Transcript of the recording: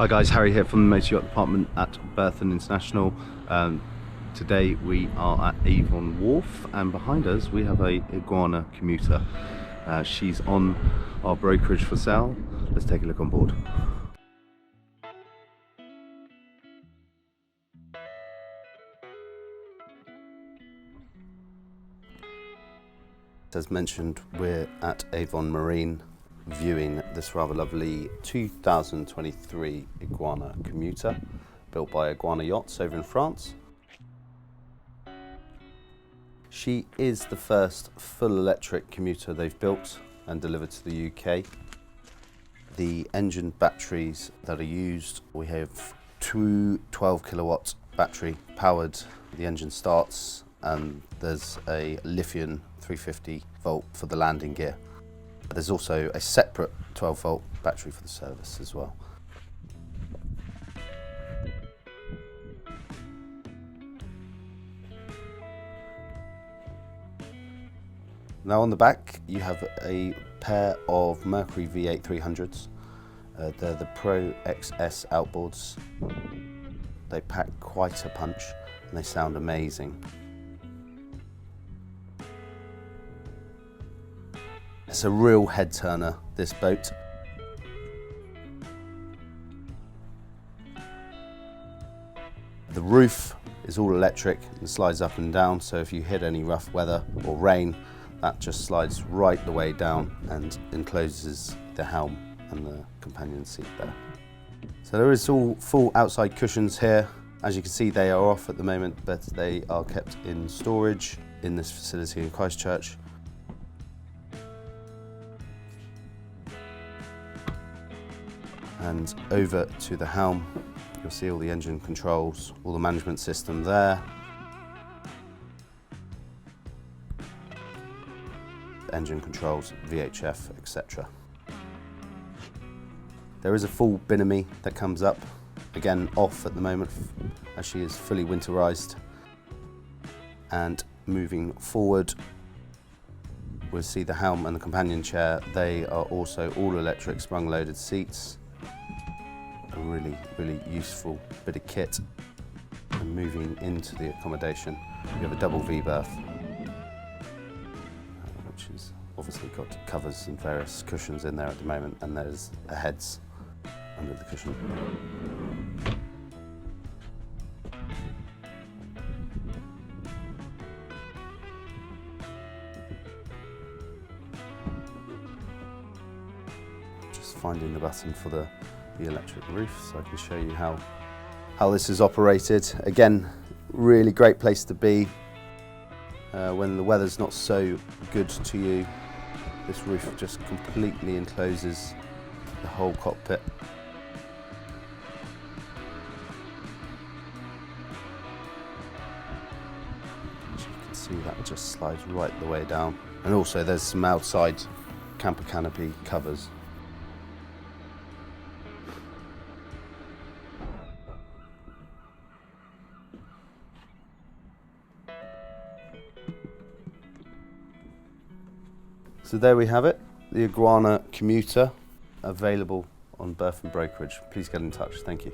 Hi guys, Harry here from the Motor Yacht Department at Berthon International. Today we are at Avon Wharf, and behind us we have a Iguana Commuter. She's on our brokerage for sale. Let's take a look on board. As mentioned, we're at Avon Marine viewing this rather lovely 2023 Iguana Commuter built by Iguana Yachts over in France. She is the first full electric commuter they've built and delivered to the UK. The engine batteries that are used, we have two 12 kilowatt battery powered. The engine starts and there's a Lithium 350 volt for the landing gear. There's also a separate 12 volt battery for the service as well. Now on the back you have a pair of Mercury V8 300s. They're the Pro XS outboards. They pack quite a punch and they sound amazing. It's a real head turner, this boat. The roof is all electric and slides up and down, so if you hit any rough weather or rain, that just slides right the way down and encloses the helm and the companion seat there. So there is all full outside cushions here. As you can see, they are off at the moment, but they are kept in storage in this facility in Christchurch. And over to the helm, you'll see all the engine controls, all the management system there. Engine controls, VHF, etc. There is a full binomy that comes up, again off at the moment as she is fully winterized. And moving forward, we'll see the helm and the companion chair. They are also all electric sprung loaded seats. A really useful bit of kit. And moving into the accommodation, you have a double V berth, which has obviously got covers and various cushions in there at the moment, and there's a heads under the cushion. Just finding the button for the electric roof so I can show you how this is operated. Again, really great place to be when the weather's not so good to you. This roof just completely encloses the whole cockpit. As you can see, that just slides right the way down. And also there's some outside camper canopy covers. So there we have it, the Iguana Commuter, available on Berthon Brokerage. Please get in touch. Thank you.